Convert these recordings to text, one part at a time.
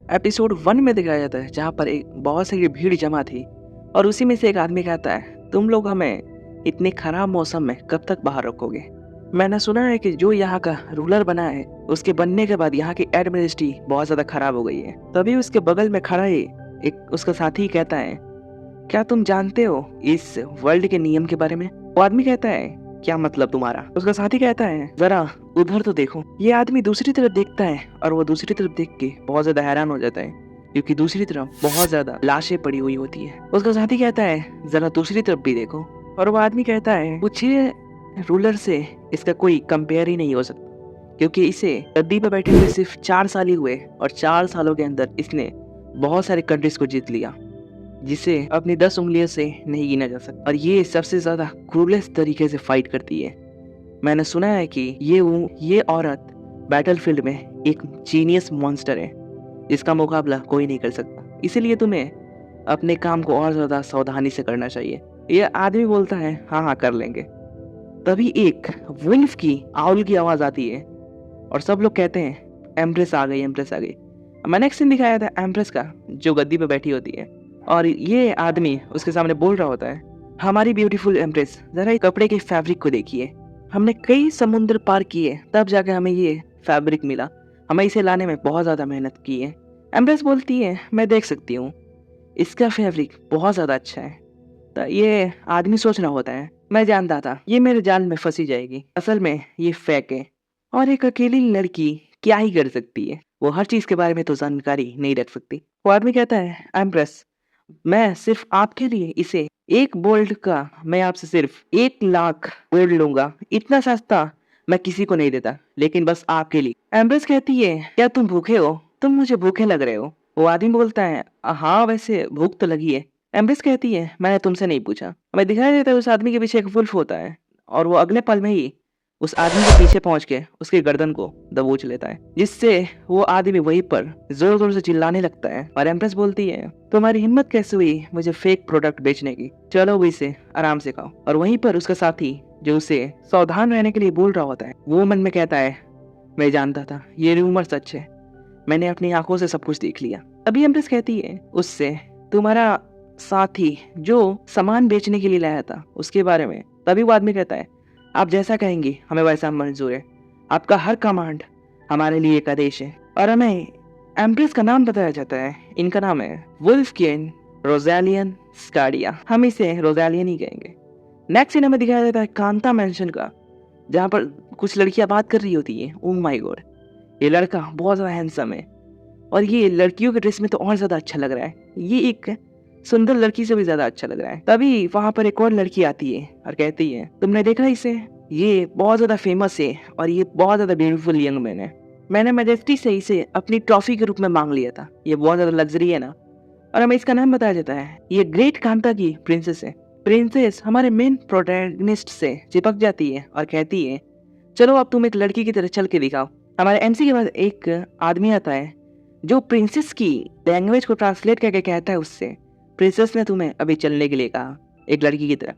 Episode 1 में दिखाया जाता है जहाँ पर एक बहुत सारी भीड़ जमा थी और उसी में से एक आदमी कहता है, तुम लोग हमें इतने खराब मौसम में कब तक बाहर रखोगे। मैंने सुना है कि जो यहाँ का रूलर बना है उसके बनने के बाद यहाँ की एडमिनिस्ट्री बहुत ज्यादा खराब हो गई है। तभी उसके बगल में खड़ा ही एक उसका साथी कहता है, क्या तुम जानते हो इस वर्ल्ड के नियम के बारे में। वो आदमी कहता है, क्या मतलब तुम्हारा। उसका साथी कहता है, जरा उधर तो देखो। ये आदमी दूसरी तरफ देखता है और वो दूसरी तरफ देख के बहुत ज्यादा हैरान हो जाता है क्योंकि दूसरी तरफ बहुत ज्यादा लाशें पड़ी हुई होती है। उसका साथी कहता है, जरा दूसरी तरफ भी देखो। और वो आदमी कहता है, पूछिए रूलर से इसका कोई कंपेयर ही नहीं हो सकता क्योंकि इसे गद्दी पर बैठे हुए सिर्फ 4 साल ही हुए और 4 सालों के अंदर इसने बहुत सारे कंट्रीज को जीत लिया जिसे अपनी 10 उंगलियों से नहीं गिना जा सकता। और ये सबसे ज्यादा क्रूलेस्ट तरीके से फाइट करती है। मैंने सुना है कि ये औरत बैटलफील्ड में एक जीनियस मॉन्स्टर है जिसका मुकाबला कोई नहीं कर सकता। इसीलिए तुम्हें अपने काम को और ज्यादा सावधानी से करना चाहिए। ये आदमी बोलता है, हाँ हाँ कर लेंगे। तभी एक वुल्फ की आउल की आवाज आती है और सब लोग कहते हैं, एम्प्रेस आ गई, एम्प्रेस आ गई। मैंने नेक्स्ट सीन दिखाया था एम्प्रेस का जो गद्दी पे बैठी होती है और ये आदमी उसके सामने बोल रहा होता है, हमारी ब्यूटीफुल एम्प्रेस, जरा इस कपड़े के फैब्रिक को देखिए। हमने कई समुद्र पार किए तब जाके हमें ये फैब्रिक मिला। हमें इसे लाने में बहुत ज्यादा मेहनत की है। एम्प्रेस बोलती है, मैं देख सकती हूँ, इसका फैब्रिक बहुत ज्यादा अच्छा है। तो ये आदमी सोच रहा होता है, मैं जानता था ये मेरे जाल में फंसी जाएगी, असल में ये फेक है और एक अकेली लड़की क्या ही कर सकती है, वो हर चीज के बारे में तो जानकारी नहीं रख सकती। वो आदमी कहता है, एम्प्रेस, मैं सिर्फ आपके लिए इसे 1 बोल्ट का मैं आपसे सिर्फ 1 लाख गोल्ड लूंगा। इतना सस्ता मैं किसी को नहीं देता, लेकिन बस आपके लिए। एम्ब्रेस कहती है, क्या तुम भूखे हो? तुम मुझे भूखे लग रहे हो। वो आदमी बोलता है, हाँ वैसे भूख तो लगी है। एम्ब्रेस कहती है, मैंने तुमसे नहीं पूछा। हमें दिखाई देता है उस आदमी के पीछे एक वुल्फ होता है और वो अगले पल में ही उस आदमी के पीछे पहुंच के उसकी गर्दन को दबोच लेता है, जिससे वो आदमी वहीं पर जोर जोर से चिल्लाने लगता है। और एम्प्रेस बोलती है, तुम्हारी हिम्मत कैसे हुई मुझे फेक प्रोडक्ट बेचने की, चलो वो इसे आराम से खाओ। और वहीं पर उसका साथी जो उसे सावधान रहने के लिए बोल रहा होता है, वो मन में कहता है, मैं जानता था ये रूमर सच है, मैंने अपनी आंखों से सब कुछ देख लिया। अभी एम्प्रेस कहती है उससे, तुम्हारा साथी जो सामान बेचने के लिए लाया था उसके बारे में। तभी वो आदमी कहता है, आप जैसा कहेंगी हमें वैसा मंजूर है, आपका हर कमांड हमारे लिए एक आदेश है। और हमें एम्प्रेस का नाम बताया जाता है, इनका नाम है वुल्फकिन रोज़ालियन स्काडिया, हम इसे रोज़ालियन ही कहेंगे। नेक्स्ट सीन हमें दिखाया जाता है कांता मैंशन का, जहाँ पर कुछ लड़कियां बात कर रही होती है। ओह माय गॉड, ये लड़का बहुत ज्यादा हैंडसम है और ये लड़कियों के ड्रेस में तो और ज्यादा अच्छा लग रहा है, ये एक सुंदर लड़की से भी ज्यादा अच्छा लग रहा है। तभी वहां पर एक और लड़की आती है और कहती है, तुमने देखा इसे, ये बहुत ज्यादा फेमस है और ये बहुत ज्यादा ब्यूटीफुल यंग मैन है। मैंने मैजेस्टी से इसे अपनी ट्रॉफी के रूप में मांग लिया था, ये बहुत ज्यादा लग्जरी है ना। और हमें इसका नाम बताया जाता है, ये ग्रेट कांता की प्रिंसेस है। प्रिंसेस हमारे मेन प्रोटैगनिस्ट से चिपक जाती है और कहती है, चलो अब तुम एक लड़की की तरह चल के दिखाओ। हमारे एमसी के पास एक आदमी आता है जो प्रिंसेस की लैंग्वेज को ट्रांसलेट करके कहता है उससे, प्रिंसेस ने तुम्हें अभी चलने के लिए कहा एक लड़की की तरह।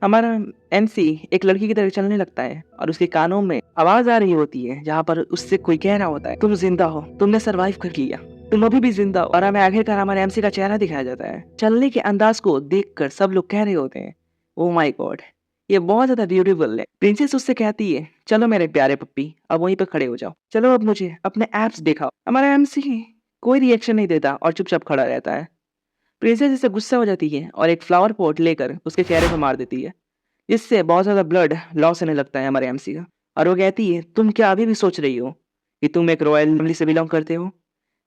हमारा एमसी एक लड़की की तरह चलने लगता है और उसके कानों में आवाज आ रही होती है जहाँ पर उससे कोई कह रहा होता है, तुम जिंदा हो, तुमने सरवाइव कर लिया, तुम अभी भी जिंदा हो। और हमें आखिरकार हमारे एमसी का चेहरा दिखाया जाता है। चलने के अंदाज को देखकर सब लोग कह रहे होते हैं, ओ माय गॉड, ये बहुत ज्यादा ब्यूटीफुल है। प्रिंसेस उससे कहती है, चलो मेरे प्यारे पप्पी अब वहीं पे खड़े हो जाओ, चलो अब मुझे अपने एप्स दिखाओ। हमारा एमसी कोई रिएक्शन नहीं देता और चुपचाप खड़ा रहता है। प्रिंसेस इससे गुस्सा हो जाती है और एक फ्लावर पॉट लेकर उसके चेहरे पर मार देती है, जिससे बहुत ज्यादा ब्लड लॉस होने लगता है हमारे एमसी का। और वो कहती है, तुम क्या अभी भी सोच रही हो कि तुम एक रॉयल फैमिली से बिलोंग करते हो,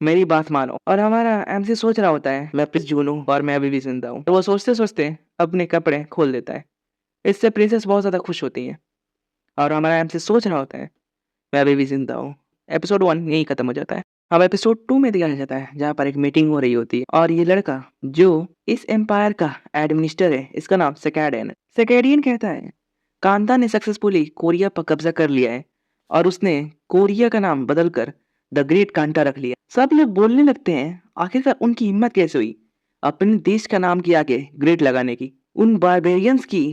मेरी बात मानो। और हमारा एमसी सोच रहा होता है, मैं प्रिंस जून हूँ और मैं अभी भी जिंदा हूँ। तो वो सोचते सोचते अपने कपड़े खोल देता है। इससे प्रिंसेस बहुत ज्यादा खुश होती है और हमारा एमसी सोच रहा होता है, मैं अभी भी जिंदा हूँ। एपिसोड 1 यही खत्म हो जाता है। अब एपिसोड 2 में दिखाया जाता है जहाँ पर एक मीटिंग हो रही होती है और ये लड़का जो इस एम्पायर का एडमिनिस्टर है, इसका नाम सेकेडियन है। सेकेडियन कहता है, कांता ने सक्सेसफुली कोरिया पर कब्जा कर लिया है और उसने कोरिया का नाम बदलकर द ग्रेट कांटा रख लिया। सब लोग बोलने लगते हैं, आखिरकार उनकी हिम्मत कैसे हुई अपने देश का नाम के आगे ग्रेट लगाने की। उन बारबेरियंस की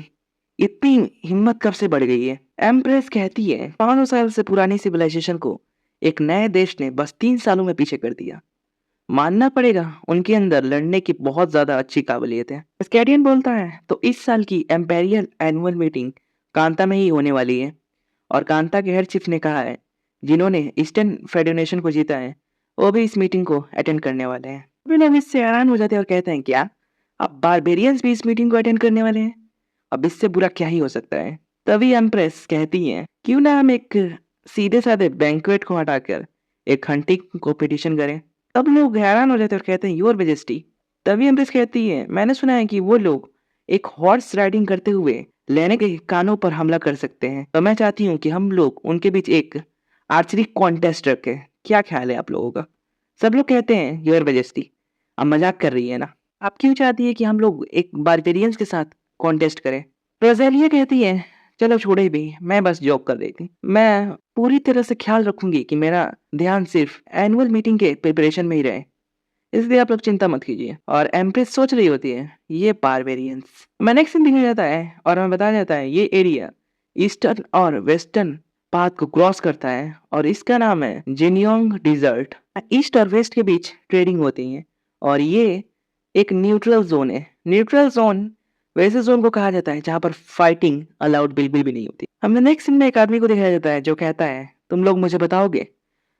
इतनी हिम्मत कब से बढ़ गई है। एम्प्रेस कहती है, 500 साल से पुरानी सिविलाइजेशन को एक नए देश ने बस 3 सालों में पीछे कर दिया। मानना पड़ेगा उनके अंदर लड़ने की बहुत ज़्यादा अच्छी काबिलियत है। स्कैडियन बोलता है तो इस साल की एम्पेरियल एनुअल मीटिंग कांता में ही होने वाली है और कांता के हेड चीफ ने कहा है जिन्होंने ईस्टर्न फेडरेशन को जीता है वो भी इस मीटिंग को अटेंड करने वाले हैं। सभी लोग इससे हैरान हो जाते हैं और कहते हैं क्या अब बारबेरियंस भी इस मीटिंग को अटेंड करने वाले हैं? अब इससे बुरा क्या ही हो सकता है। तभी एम्प्रेस कहती है क्यों ना हम एक सीधे साधे बैंक्वेट को हटाकर एक हंटिंग कॉम्पिटिशन करें। तब लोग हैरान हो जाते हैं और कहते हैं योर मेजेस्टी। तभी एम्प्रेस कहती है मैंने सुना है कि वो लोग एक हॉर्स राइडिंग करते हुए लेने के कानों पर हमला कर सकते हैं, तो मैं चाहती हूँ कि हम लोग उनके बीच एक आर्चरी कॉन्टेस्ट रखें। क्या ख्याल है आप लोगों का? सब लोग कहते हैं योर मेजेस्टी अब मजाक कर रही है ना, आप क्यों चाहती है कि हम लोग एक बारबेरियंस के साथ कॉन्टेस्ट करें? रोज़ेलिया कहती है चलो छोड़े भी, मैं बस जॉब कर रही थी। मैं पूरी तरह से ख्याल रखूंगी कि मेरा ध्यान सिर्फ एनुअल मीटिंग के प्रिपरेशन में ही रहे, इसलिए आप लोग चिंता मत कीजिए। और एम्प्रेस सोच रही होती है ये बारबेरियंस मैं नेक्स्ट दिन दिखाया जाता है और हमें बताया जाता है ये एरिया ईस्टर्न और वेस्टर्न पाथ को क्रॉस करता है और इसका नाम है जिनियोंग डिजर्ट। ईस्ट और वेस्ट के बीच ट्रेडिंग होती है और ये एक न्यूट्रल जोन है। न्यूट्रल जोन वैसे जोन को कहा जाता है जहाँ पर फाइटिंग अलाउड बिल्कुल भी नहीं होती। हमने नेक्स्ट सीन में एक आदमी को दिखाया जाता है जो कहता है तुम लोग मुझे बताओगे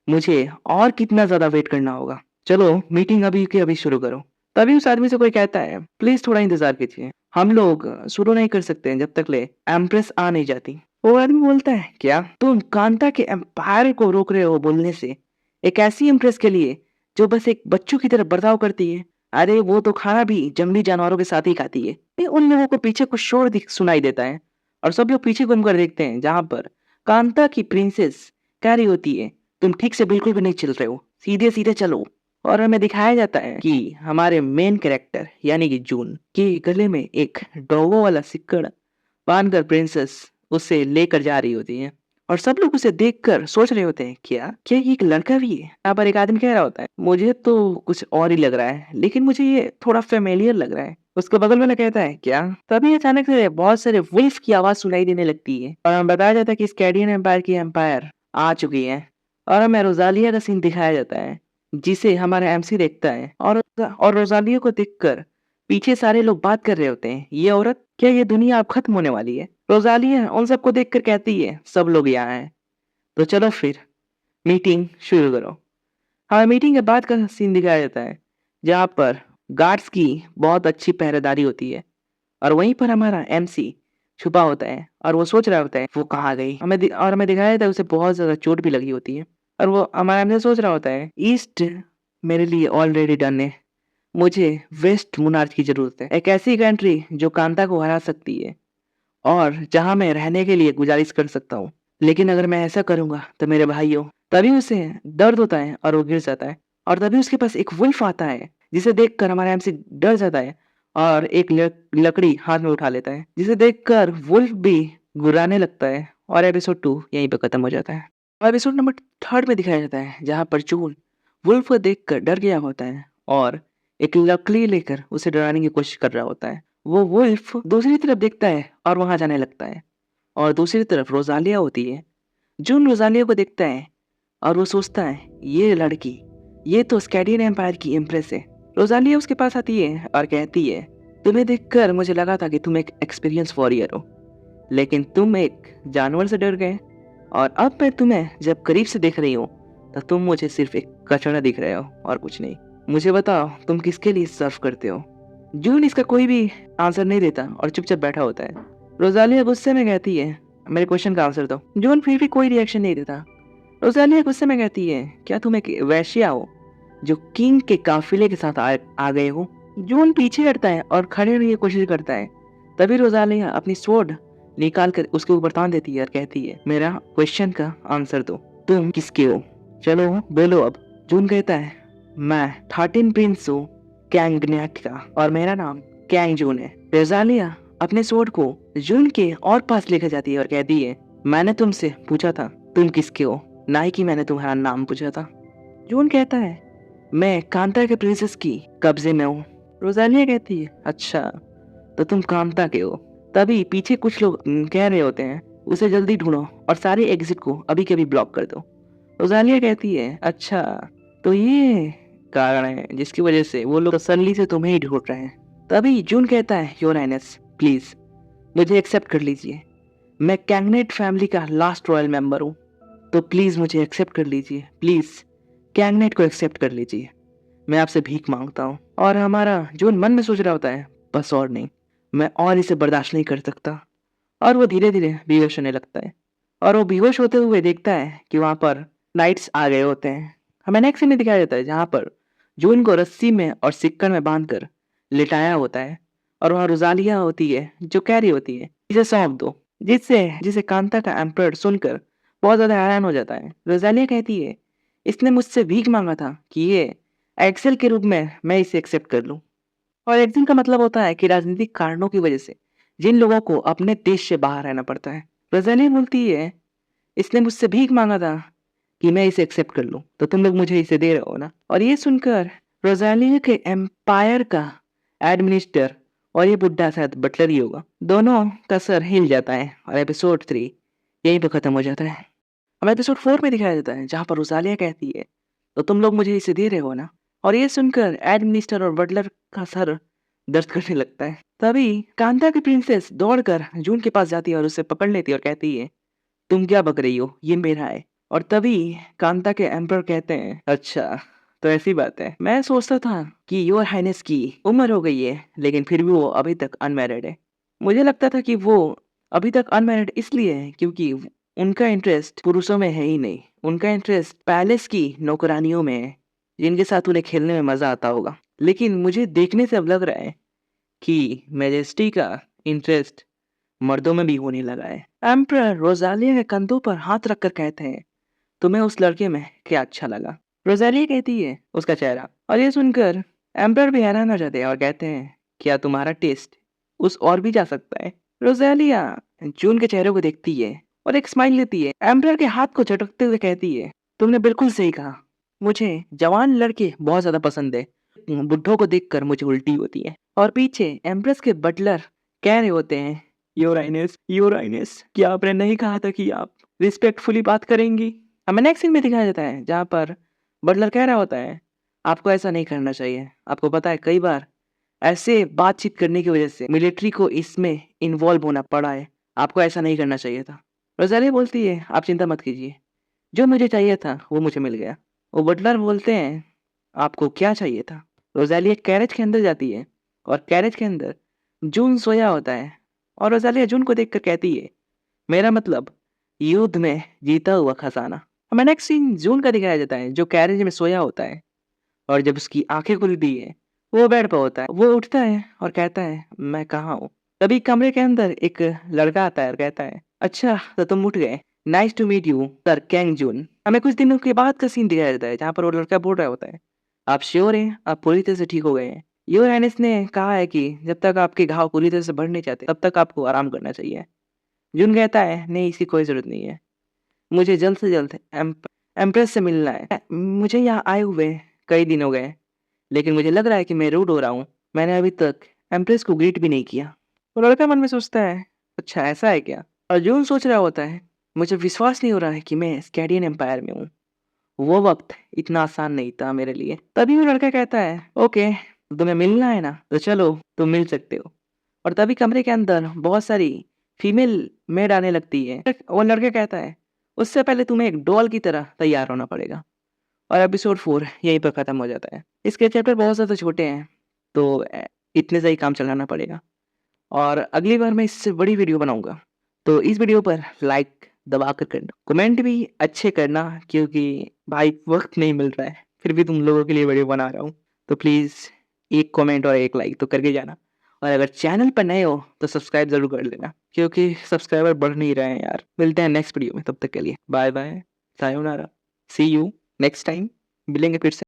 मुझे और कितना ज्यादा वेट करना होगा, चलो मीटिंग अभी के अभी शुरू करो। तभी उस आदमी से कोई कहता है प्लीज थोड़ा इंतजार कीजिए, हम लोग शुरू नहीं कर सकते हैं जब तक ले एम्प्रेस आ नहीं जाती। वो आदमी बोलता है क्या तुम कांता के एम्पायर को रोक रहे हो बोलने से, एक ऐसी एम्प्रेस के लिए जो बस एक बच्चों की तरह बर्ताव करती है? अरे वो तो खाना भी जंगली जानवरों के साथ ही खाती है। उन लोगों को पीछे कुछ शोर सुनाई देता है और सब लोग पीछे घूमकर देखते हैं जहां पर कांता की प्रिंसेस कह रही होती है तुम ठीक से बिल्कुल भी नहीं चल रहे हो, सीधे सीधे चलो। और हमें दिखाया जाता है कि हमारे मेन कैरेक्टर यानी कि जून के गले में एक डॉगो वाला सिक्कड़ बांधकर प्रिंसेस उसे लेकर जा रही होती है और सब लोग उसे देखकर सोच रहे होते हैं क्या क्या ये एक लड़का भी है? यहाँ पर एक आदमी कह रहा होता है मुझे तो कुछ और ही लग रहा है लेकिन मुझे ये थोड़ा फेमिलियर लग रहा है। उसके बगल वाला कहता है क्या? तभी अचानक से बहुत सारे वुल्फ की आवाज सुनाई देने लगती है और हमें बताया जाता है कि स्कैडियन एम्पायर की एम्पायर आ चुकी है और हमें रोजालिया का सीन दिखाया जाता है जिसे हमारा एमसी देखता है और रोजालिया को देखकर पीछे सारे लोग बात कर रहे होते हैं ये औरत क्या ये दुनिया अब खत्म होने वाली है? रोजालिया उन सबको देखकर कहती है सब लोग यहाँ हैं तो चलो फिर मीटिंग शुरू करो। हमें मीटिंग के बाद का सीन दिखाया जाता है जहाँ पर गार्ड्स की बहुत अच्छी पहरेदारी होती है और वहीं पर हमारा एमसी छुपा होता है और वो सोच रहा होता है वो कहाँ गई। और हमें दिखाया जाता है उसे बहुत ज्यादा चोट भी लगी होती है और वो हमारा एमसी सोच रहा होता है ईस्ट मेरे लिए ऑलरेडी डन है, मुझे वेस्ट मुनार्च की जरूरत है, एक ऐसी कंट्री जो कांता को हरा सकती है और जहां मैं रहने के लिए गुजारिश कर सकता हूँ। लेकिन अगर मैं ऐसा करूंगा तो मेरे भाइयों, तभी उसे दर्द होता है और वो गिर जाता है और तभी उसके पास एक वुल्फ आता है जिसे देखकर हमारा एमसी डर जाता है और एक लकड़ी हाथ में उठा लेता है जिसे देखकर वुल्फ भी गुर्राने लगता है और एपिसोड 2 यहीं पर खत्म हो जाता है। और एपिसोड नंबर 3 में दिखाया जाता है जहाँ पर जून वुल्फ को देखकर डर गया होता है और एक लकड़ी लेकर उसे डराने की कोशिश कर रहा होता है। वो वुल्फ दूसरी तरफ देखता है और वहां जाने लगता है और दूसरी तरफ रोजालिया होती है। जून रोजालिया को देखता है और वो सोचता है ये लड़की ये तो स्कैडियन एम्पायर की इम्प्रेस है। रोजालिया उसके पास आती है और कहती है तुम्हें देखकर मुझे लगा था कि तुम एक एक्सपीरियंस वॉरियर हो लेकिन तुम एक जानवर से डर गए और अब मैं तुम्हें जब करीब से देख रही हूँ तो तुम मुझे सिर्फ एक कचड़ा दिख रहे हो और कुछ नहीं। मुझे बताओ तुम किसके लिए सर्व करते हो? जून इसका कोई भी आंसर नहीं देता और चुपचाप बैठा होता है। रोजालिया गुस्से में कहती है मेरे क्वेश्चन का आंसर दो। जून फिर भी कोई रिएक्शन नहीं देता। रोजालिया गुस्से में कहती है क्या तुम एक वैश्या हो जो किंग के काफिले के साथ आ गए हो? जून पीछे हटता है और खड़े होने की कोशिश करता है। तभी रोजालिया अपनी स्वॉर्ड निकाल कर उसके ऊपर तान देती है और कहती है मेरा क्वेश्चन का आंसर दो, तुम किसके हो? चलो बोलो अब। जून कहता है मैं 13 प्रिंस हूँ कैंगनेट का और मेरा नाम कैंग जून है। रोजालिया अपने स्वॉर्ड को जून के और पास लेकर जाती है और कहती है मैंने तुमसे पूछा था तुम किसके हो, ना ही कि मैंने तुम्हारा नाम पूछा था। जून कहता है मैं कांता के प्रिंसेस की कब्जे में हूँ। रोजालिया कहती है अच्छा तो तुम कांता के हो। तभी पीछे कुछ लोग कह रहे होते हैं उसे जल्दी ढूंढो और सारे एग्जिट को अभी के अभी ब्लॉक कर दो। रोजालिया कहती है अच्छा तो ये कारण है जिसकी वजह से वो लोग तसल्ली से तुम्हें ही ढूंढ रहे हैं। तभी जून कहता है, योर हाइनेस प्लीज मुझे एक्सेप्ट कर लीजिए। मैं कैंगनेट फैमिली का लास्ट रॉयल मेंबर हूँ, तो प्लीज मुझे एक्सेप्ट कर लीजिए। प्लीज कैंगनेट को एक्सेप्ट कर लीजिए। मैं आपसे भीख मांगता हूँ। और हमारा जून मन में सोच रहा होता है, बस और नहीं, मैं और इसे बर्दाश्त नहीं कर सकता। और वो धीरे धीरे बेहोश होने लगता है। और वो बेहोश होते हुए देखता है कि वहां पर नाइट्स आ गए होते हैं। हमें नेक्स्ट सीन में दिखाया जाता है जहां पर जून को रस्सी में और सिक्कड़ में बांधकर लिटाया होता है। और वहां रोजालिया होती है जो कैरी होती है, इसे सौंप दो। जिससे जिसे कांता का एम्परर सुनकर बहुत ज्यादा हैरान हो जाता है। रोजालिया कहती है, इसने मुझसे भीख मांगा था कि ये एक्सेल के रूप में मैं इसे एक्सेप्ट कर लूं। और एक्सिल का मतलब होता है कि राजनीतिक कारणों की वजह से जिन लोगों को अपने देश से बाहर रहना पड़ता है। रोजालिया बोलती है, इसने मुझसे भीख मांगा था कि मैं इसे एक्सेप्ट कर लूं, तो तुम लोग मुझे इसे दे रहे हो ना। और ये सुनकर रोजालिया के एम्पायर का एडमिनिस्टर, और ये बुड्ढा शायद बटलर ही होगा, दोनों का सर हिल जाता है। और एपिसोड 3 यहीं पर खत्म हो जाता है। अब एपिसोड 4 में दिखाया जाता है जहां पर रोजालिया कहती है, तो तुम लोग मुझे इसे दे रहे हो ना। और ये सुनकर एडमिनिस्टर और बटलर का सर दर्द करने लगता है। तभी कांता की प्रिंसेस दौड़कर जून के पास जाती है और उसे पकड़ लेती है और कहती है, तुम क्या बक रही हो, ये मेरा है। और तभी कांता के एम्परर कहते हैं, अच्छा तो ऐसी बात है। मैं सोचता था कि योर हाइनेस की उम्र हो गई है, लेकिन फिर भी वो अभी तक अनमैरिड है। मुझे लगता था कि वो अभी तक अनमैरिड इसलिए है क्योंकि उनका इंटरेस्ट पुरुषों में है ही नहीं। उनका इंटरेस्ट पैलेस की नौकरानियों में है, जिनके साथ उन्हें खेलने में मजा आता होगा। लेकिन मुझे देखने से अब लग रहा है कि मैजेस्टी का इंटरेस्ट मर्दों में भी होने लगा है। एम्परर रोजालिया के कंधों पर हाथ रखकर कहते हैं, तुम्हें उस लड़के में क्या अच्छा लगा। रोजालिया कहती है, उसका चेहरा। और ये सुनकर एम्परर भी हैरान हो जाते हैं और कहते हैं, क्या तुम्हारा टेस्ट उस और भी जा सकता है। रोजालिया जून के चेहरे को देखती है और एक स्माइल लेती है। एम्परर के हाथ को झटकते हुए कहती है, तुमने बिल्कुल सही कहा, मुझे जवान लड़के बहुत ज्यादा पसंद है, बुड्ढों को देखकर मुझे उल्टी होती है। और पीछे एम्प्रेस के बटलर कह रहे होते हैं, योर हाइनेस क्या आपने नहीं कहा था कि आप रिस्पेक्टफुली बात करेंगी। हमें नेक्स्ट सीन में दिखाया जाता है जहाँ पर बटलर कह रहा होता है, आपको ऐसा नहीं करना चाहिए। आपको पता है कई बार ऐसे बातचीत करने की वजह से मिलिट्री को इसमें इन्वॉल्व होना पड़ा है। आपको ऐसा नहीं करना चाहिए था। रोजालिया बोलती है, आप चिंता मत कीजिए, जो मुझे चाहिए था वो मुझे मिल गया। वो बटलर बोलते हैं, आपको क्या चाहिए था। रोजालिया कैरेज के अंदर जाती है और कैरेज के अंदर जून सोया होता है। और रोजालिया जून को देखकर कहती है, मेरा मतलब युद्ध में जीता हुआ खजाना। हमें नेक्स्ट सीन जून का दिखाया जाता है जो कैरेज में सोया होता है। और जब उसकी आंखें खुलती है वो बेड पर होता है। वो उठता है और कहता है, मैं कहाँ हूँ। तभी कमरे के अंदर एक लड़का आता है और कहता है, अच्छा तो तुम उठ गए, nice to meet you sir Kang Jun. हमें कुछ दिनों के बाद का सीन दिखाया जाता है जहाँ पर वो लड़का बोल रहा होता है, आप श्योर हैं आप पूरी तरह से ठीक हो गए हैं। योर हाइनेस ने कहा है कि जब तक आपके घाव पूरी तरह से बढ़ नहीं जाते तब तक आपको आराम करना चाहिए। जून कहता है, नहीं इसकी कोई जरूरत नहीं है, मुझे जल्द से जल्द एम्प्रेस से मिलना है। मुझे यहाँ आए हुए कई दिन हो गए, लेकिन मुझे लग रहा है कि मैं रूड हो रहा हूँ। मैंने अभी तक एम्प्रेस को ग्रीट भी नहीं किया। तो लड़का मन में सोचता है, अच्छा ऐसा है क्या। और जून सोच रहा होता है, मुझे विश्वास नहीं हो रहा है कि मैं स्कैडियन एम्पायर में हूँ। वो वक्त इतना आसान नहीं था मेरे लिए। तभी वो लड़का कहता है, ओके तुम्हें मिलना है ना, तो चलो तुम मिल सकते हो। और तभी कमरे के अंदर बहुत सारी फीमेल मेड आने लगती है। वो लड़का कहता है, उससे पहले तुम्हें एक डॉल की तरह तैयार होना पड़ेगा। और एपिसोड 4 यहीं पर खत्म हो जाता है। इसके चैप्टर बहुत ज़्यादा छोटे हैं, तो इतने से ही काम चलाना पड़ेगा। और अगली बार मैं इससे बड़ी वीडियो बनाऊंगा, तो इस वीडियो पर लाइक दबा कर करना, कमेंट भी अच्छे करना, क्योंकि भाई वक्त नहीं मिल रहा है, फिर भी तुम लोगों के लिए वीडियो बना रहा हूँ। तो प्लीज़ एक कमेंट और एक लाइक तो करके जाना। और अगर चैनल पर नए हो तो सब्सक्राइब जरूर कर लेना, क्योंकि सब्सक्राइबर बढ़ नहीं रहे हैं यार। मिलते हैं नेक्स्ट वीडियो में, तब तक के लिए बाय बाय, सायोनारा, सी यू नेक्स्ट टाइम। मिलेंगे फिर से।